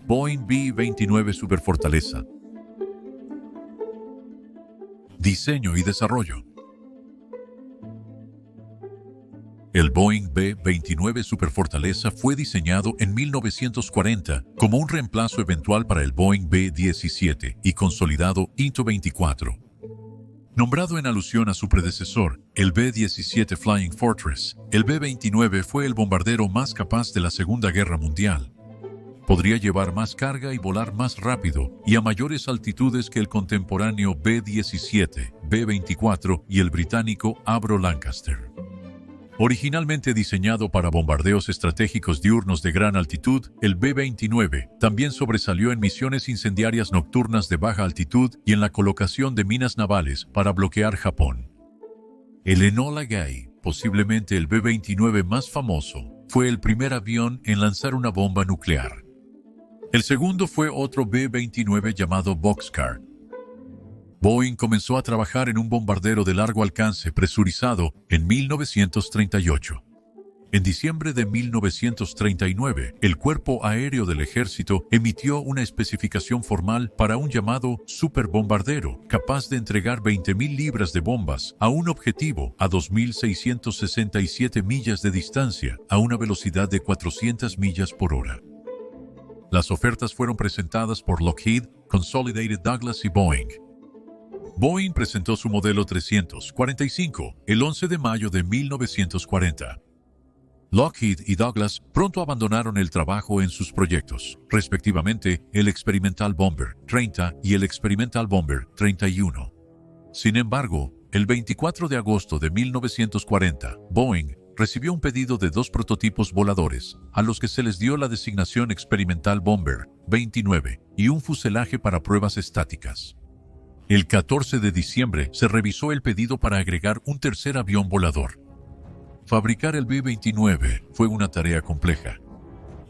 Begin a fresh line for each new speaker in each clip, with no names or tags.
Boeing B-29 Superfortaleza. Diseño y desarrollo. El Boeing B-29 Superfortaleza fue diseñado en 1940 como un reemplazo eventual para el Boeing B-17 y consolidado INTO-24. Nombrado en alusión a su predecesor, el B-17 Flying Fortress, el B-29 fue el bombardero más capaz de la Segunda Guerra Mundial. Podría llevar más carga y volar más rápido y a mayores altitudes que el contemporáneo B-17, B-24 y el británico Avro Lancaster. Originalmente diseñado para bombardeos estratégicos diurnos de gran altitud, el B-29 también sobresalió en misiones incendiarias nocturnas de baja altitud y en la colocación de minas navales para bloquear Japón. El Enola Gay, posiblemente el B-29 más famoso, fue el primer avión en lanzar una bomba nuclear. El segundo fue otro B-29 llamado Boxcar. Boeing comenzó a trabajar en un bombardero de largo alcance presurizado en 1938. En diciembre de 1939, el Cuerpo Aéreo del Ejército emitió una especificación formal para un llamado superbombardero, capaz de entregar 20.000 libras de bombas a un objetivo a 2.667 millas de distancia, a una velocidad de 400 millas por hora. Las ofertas fueron presentadas por Lockheed, Consolidated Douglas y Boeing. Boeing presentó su modelo 345 el 11 de mayo de 1940. Lockheed y Douglas pronto abandonaron el trabajo en sus proyectos, respectivamente el Experimental Bomber 30 y el Experimental Bomber 31. Sin embargo, el 24 de agosto de 1940, Boeing recibió un pedido de 2 prototipos voladores, a los que se les dio la designación Experimental Bomber 29 y un fuselaje para pruebas estáticas. El 14 de diciembre se revisó el pedido para agregar un tercer avión volador. Fabricar el B-29 fue una tarea compleja.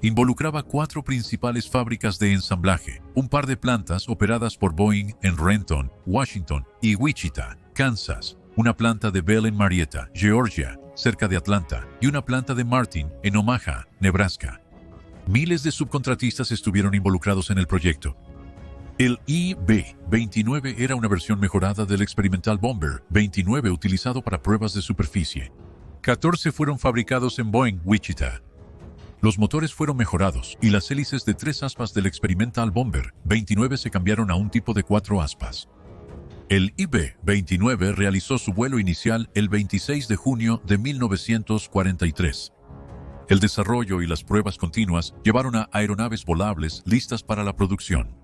Involucraba 4 principales fábricas de ensamblaje, un par de plantas operadas por Boeing en Renton, Washington y Wichita, Kansas, una planta de Bell en Marietta, Georgia, cerca de Atlanta, y una planta de Martin en Omaha, Nebraska. Miles de subcontratistas estuvieron involucrados en el proyecto. El IB-29 era una versión mejorada del Experimental Bomber 29 utilizado para pruebas de superficie. 14 fueron fabricados en Boeing, Wichita. Los motores fueron mejorados y las hélices de 3 aspas del Experimental Bomber 29 se cambiaron a un tipo de 4 aspas. El IB-29 realizó su vuelo inicial el 26 de junio de 1943. El desarrollo y las pruebas continuas llevaron a aeronaves volables listas para la producción.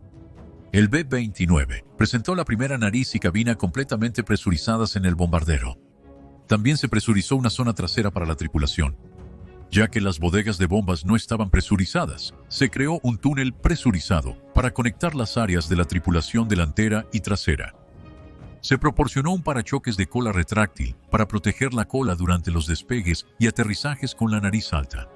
El B-29 presentó la primera nariz y cabina completamente presurizadas en el bombardero. También se presurizó una zona trasera para la tripulación. Ya que las bodegas de bombas no estaban presurizadas, se creó un túnel presurizado para conectar las áreas de la tripulación delantera y trasera. Se proporcionó un parachoques de cola retráctil para proteger la cola durante los despegues y aterrizajes con la nariz alta.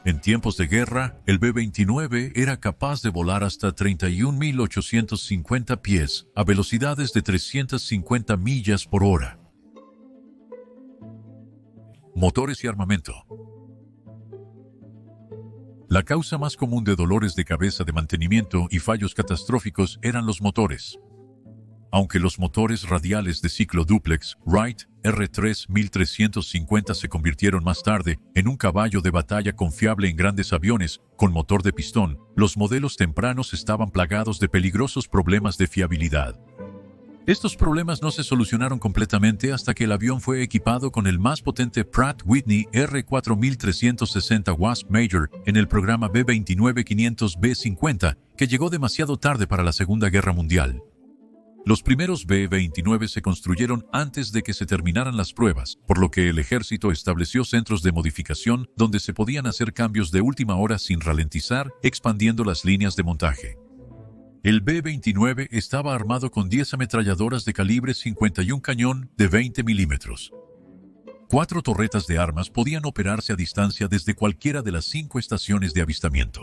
En tiempos de guerra, el B-29 era capaz de volar hasta 31.850 pies a velocidades de 350 millas por hora. Motores y armamento. La causa más común de dolores de cabeza de mantenimiento y fallos catastróficos eran los motores. Aunque los motores radiales de ciclo dúplex Wright R3-1350 se convirtieron más tarde en un caballo de batalla confiable en grandes aviones con motor de pistón, los modelos tempranos estaban plagados de peligrosos problemas de fiabilidad. Estos problemas no se solucionaron completamente hasta que el avión fue equipado con el más potente Pratt & Whitney R4360 Wasp Major en el programa B-29-500B-50, que llegó demasiado tarde para la Segunda Guerra Mundial. Los primeros B-29 se construyeron antes de que se terminaran las pruebas, por lo que el ejército estableció centros de modificación donde se podían hacer cambios de última hora sin ralentizar, expandiendo las líneas de montaje. El B-29 estaba armado con 10 ametralladoras de calibre 51 cañón de 20 milímetros. 4 torretas de armas podían operarse a distancia desde cualquiera de las 5 estaciones de avistamiento.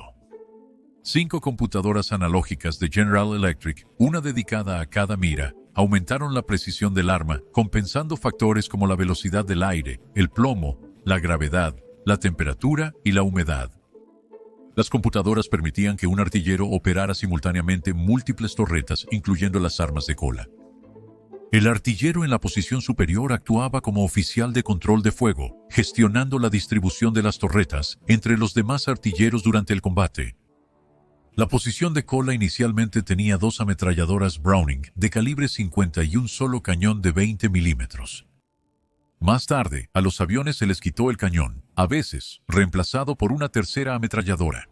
5 computadoras analógicas de General Electric, una dedicada a cada mira, aumentaron la precisión del arma, compensando factores como la velocidad del aire, el plomo, la gravedad, la temperatura y la humedad. Las computadoras permitían que un artillero operara simultáneamente múltiples torretas, incluyendo las armas de cola. El artillero en la posición superior actuaba como oficial de control de fuego, gestionando la distribución de las torretas entre los demás artilleros durante el combate. La posición de cola inicialmente tenía 2 ametralladoras Browning de calibre 50 y un solo cañón de 20 milímetros. Más tarde, a los aviones se les quitó el cañón, a veces reemplazado por una tercera ametralladora.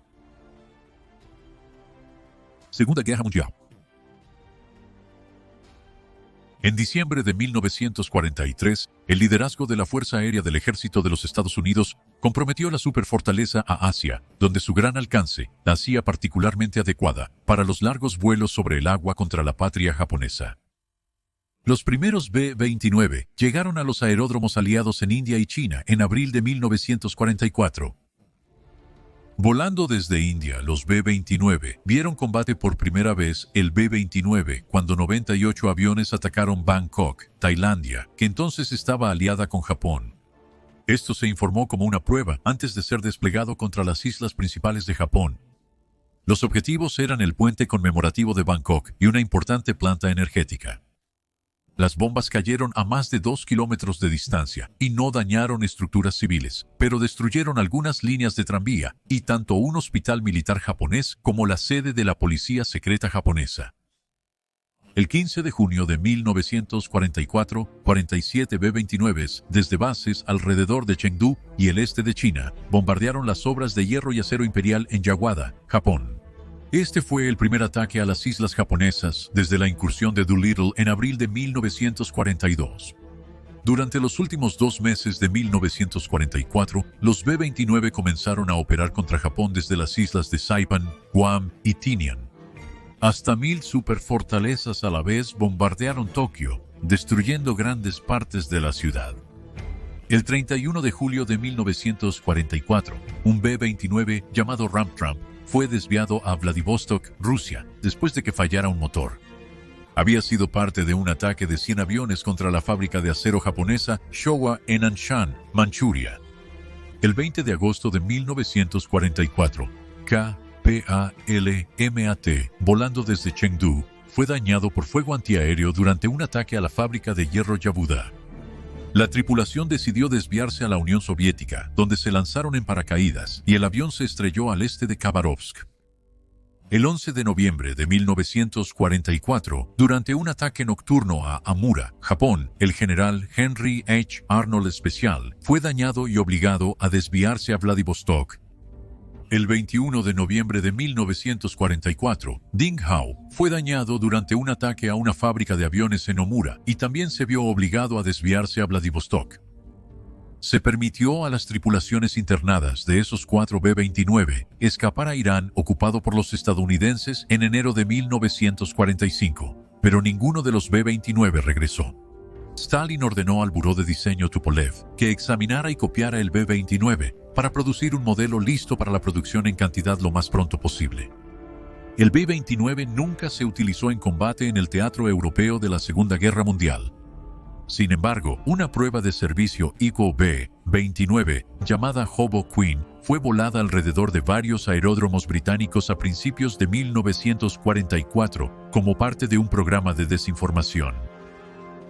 Segunda Guerra Mundial. En diciembre de 1943, el liderazgo de la Fuerza Aérea del Ejército de los Estados Unidos comprometió la superfortaleza a Asia, donde su gran alcance la hacía particularmente adecuada para los largos vuelos sobre el agua contra la patria japonesa. Los primeros B-29 llegaron a los aeródromos aliados en India y China en abril de 1944. Volando desde India, los B-29 vieron combate por primera vez el B-29 cuando 98 aviones atacaron Bangkok, Tailandia, que entonces estaba aliada con Japón. Esto se informó como una prueba antes de ser desplegado contra las islas principales de Japón. Los objetivos eran el puente conmemorativo de Bangkok y una importante planta energética. Las bombas cayeron a más de 2 kilómetros de distancia y no dañaron estructuras civiles, pero destruyeron algunas líneas de tranvía y tanto un hospital militar japonés como la sede de la policía secreta japonesa. El 15 de junio de 1944, 47 B-29s desde bases alrededor de Chengdu y el este de China bombardearon las obras de hierro y acero imperial en Yawada, Japón. Este fue el primer ataque a las islas japonesas desde la incursión de Doolittle en abril de 1942. Durante los últimos 2 meses de 1944, los B-29 comenzaron a operar contra Japón desde las islas de Saipan, Guam y Tinian. Hasta 1000 superfortalezas a la vez bombardearon Tokio, destruyendo grandes partes de la ciudad. El 31 de julio de 1944, un B-29 llamado Ramtramp fue desviado a Vladivostok, Rusia, después de que fallara un motor. Había sido parte de un ataque de 100 aviones contra la fábrica de acero japonesa Showa en Anshan, Manchuria. El 20 de agosto de 1944, KPALMAT, volando desde Chengdu, fue dañado por fuego antiaéreo durante un ataque a la fábrica de hierro Yabuda. La tripulación decidió desviarse a la Unión Soviética, donde se lanzaron en paracaídas, y el avión se estrelló al este de Khabarovsk. El 11 de noviembre de 1944, durante un ataque nocturno a Amura, Japón, el general Henry H. Arnold Special fue dañado y obligado a desviarse a Vladivostok. El 21 de noviembre de 1944, Ding Hao fue dañado durante un ataque a una fábrica de aviones en Omura y también se vio obligado a desviarse a Vladivostok. Se permitió a las tripulaciones internadas de esos 4 B-29 escapar a Irán ocupado por los estadounidenses en enero de 1945, pero ninguno de los B-29 regresó. Stalin ordenó al Buró de Diseño Tupolev que examinara y copiara el B-29 para producir un modelo listo para la producción en cantidad lo más pronto posible. El B-29 nunca se utilizó en combate en el teatro europeo de la Segunda Guerra Mundial. Sin embargo, una prueba de servicio ICO B-29, llamada Hobo Queen, fue volada alrededor de varios aeródromos británicos a principios de 1944 como parte de un programa de desinformación.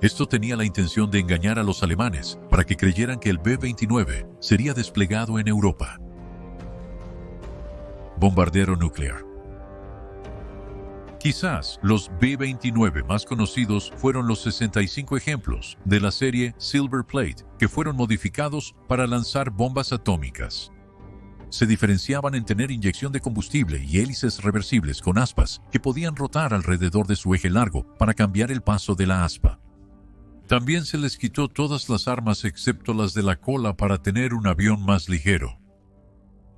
Esto tenía la intención de engañar a los alemanes para que creyeran que el B-29 sería desplegado en Europa. Bombardero nuclear. Quizás los B-29 más conocidos fueron los 65 ejemplos de la serie Silver Plate que fueron modificados para lanzar bombas atómicas. Se diferenciaban en tener inyección de combustible y hélices reversibles con aspas que podían rotar alrededor de su eje largo para cambiar el paso de la aspa. También se les quitó todas las armas excepto las de la cola para tener un avión más ligero.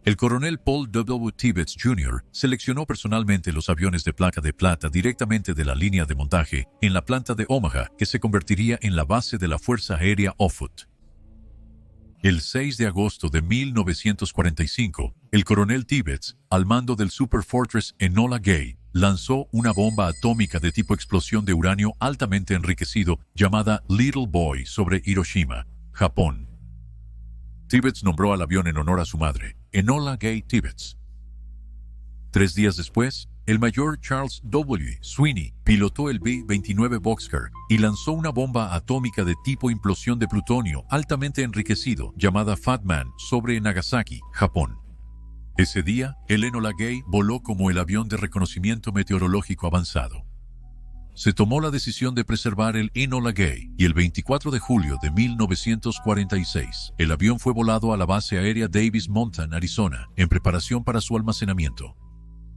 El coronel Paul W. Tibbets Jr. seleccionó personalmente los aviones de placa de plata directamente de la línea de montaje en la planta de Omaha, que se convertiría en la base de la Fuerza Aérea Offutt. El 6 de agosto de 1945, el coronel Tibbets, al mando del Super Fortress Enola Gay, lanzó una bomba atómica de tipo explosión de uranio altamente enriquecido llamada Little Boy sobre Hiroshima, Japón. Tibbets nombró al avión en honor a su madre, Enola Gay Tibbets. 3 días después, el mayor Charles W. Sweeney pilotó el B-29 Boxcar y lanzó una bomba atómica de tipo implosión de plutonio altamente enriquecido llamada Fat Man sobre Nagasaki, Japón. Ese día, el Enola Gay voló como el avión de reconocimiento meteorológico avanzado. Se tomó la decisión de preservar el Enola Gay y el 24 de julio de 1946, el avión fue volado a la base aérea Davis Mountain, Arizona, en preparación para su almacenamiento.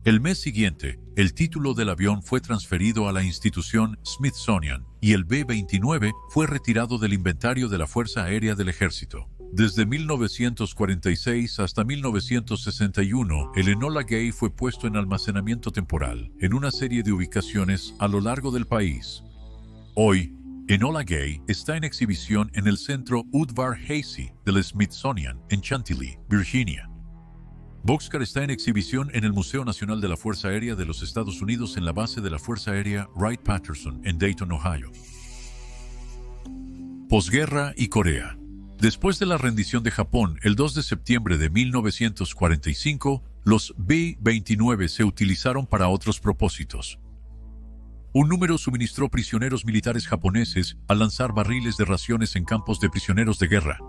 El mes siguiente, el título del avión fue transferido a la institución Smithsonian y el B-29 fue retirado del inventario de la Fuerza Aérea del Ejército. Desde 1946 hasta 1961, el Enola Gay fue puesto en almacenamiento temporal en una serie de ubicaciones a lo largo del país. Hoy, Enola Gay está en exhibición en el Centro Udvar-Hazy del Smithsonian en Chantilly, Virginia. Boxcar está en exhibición en el Museo Nacional de la Fuerza Aérea de los Estados Unidos en la base de la Fuerza Aérea Wright-Patterson en Dayton, Ohio. Posguerra y Corea. Después de la rendición de Japón el 2 de septiembre de 1945, los B-29 se utilizaron para otros propósitos. Un número suministró prisioneros militares japoneses al lanzar barriles de raciones en campos de prisioneros de guerra.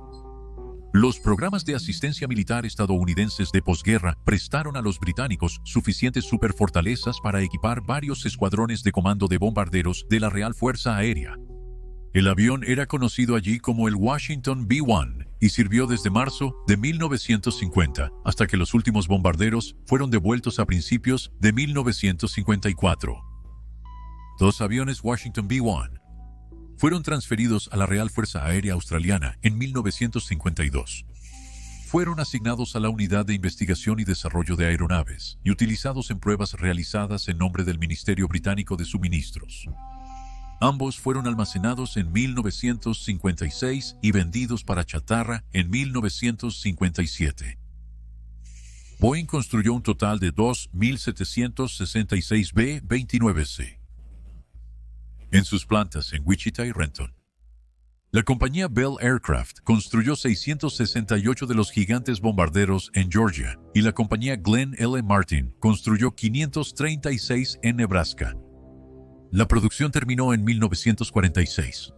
Los programas de asistencia militar estadounidenses de posguerra prestaron a los británicos suficientes superfortalezas para equipar varios escuadrones de comando de bombarderos de la Real Fuerza Aérea. El avión era conocido allí como el Washington B-1 y sirvió desde marzo de 1950 hasta que los últimos bombarderos fueron devueltos a principios de 1954. 2 aviones Washington B-1 fueron transferidos a la Real Fuerza Aérea Australiana en 1952. Fueron asignados a la Unidad de Investigación y Desarrollo de Aeronaves y utilizados en pruebas realizadas en nombre del Ministerio Británico de Suministros. Ambos fueron almacenados en 1956 y vendidos para chatarra en 1957. Boeing construyó un total de 2.766 B-29C en sus plantas en Wichita y Renton. La compañía Bell Aircraft construyó 668 de los gigantes bombarderos en Georgia y la compañía Glenn L. Martin construyó 536 en Nebraska. La producción terminó en 1946.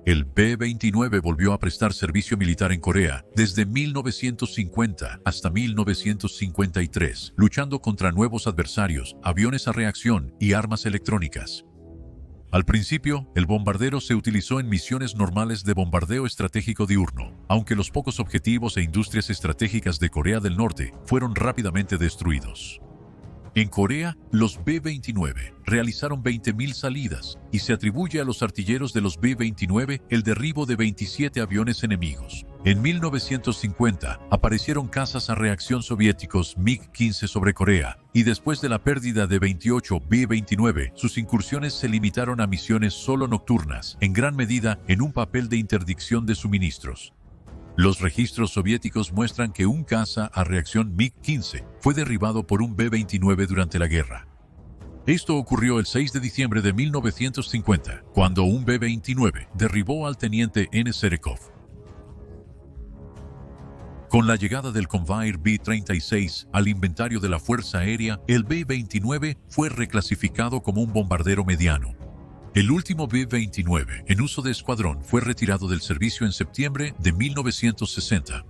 El B-29 volvió a prestar servicio militar en Corea desde 1950 hasta 1953, luchando contra nuevos adversarios, aviones a reacción y armas electrónicas. Al principio, el bombardero se utilizó en misiones normales de bombardeo estratégico diurno, aunque los pocos objetivos e industrias estratégicas de Corea del Norte fueron rápidamente destruidos. En Corea, los B-29 realizaron 20.000 salidas y se atribuye a los artilleros de los B-29 el derribo de 27 aviones enemigos. En 1950 aparecieron cazas a reacción soviéticos MiG-15 sobre Corea y después de la pérdida de 28 B-29, sus incursiones se limitaron a misiones solo nocturnas, en gran medida en un papel de interdicción de suministros. Los registros soviéticos muestran que un caza a reacción MiG-15 fue derribado por un B-29 durante la guerra. Esto ocurrió el 6 de diciembre de 1950, cuando un B-29 derribó al teniente N. Serekov. Con la llegada del Convair B-36 al inventario de la Fuerza Aérea, el B-29 fue reclasificado como un bombardero mediano. El último B-29 en uso de escuadrón fue retirado del servicio en septiembre de 1960.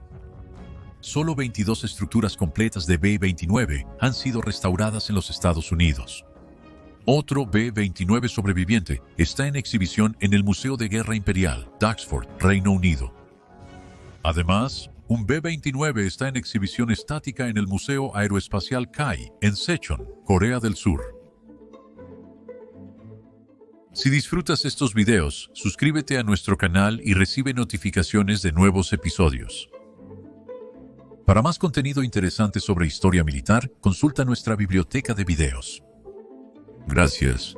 Solo 22 estructuras completas de B-29 han sido restauradas en los Estados Unidos. Otro B-29 sobreviviente está en exhibición en el Museo de Guerra Imperial, Duxford, Reino Unido. Además, un B-29 está en exhibición estática en el Museo Aeroespacial KAI, en Sechon, Corea del Sur. Si disfrutas estos videos, suscríbete a nuestro canal y recibe notificaciones de nuevos episodios. Para más contenido interesante sobre historia militar, consulta nuestra biblioteca de videos. Gracias.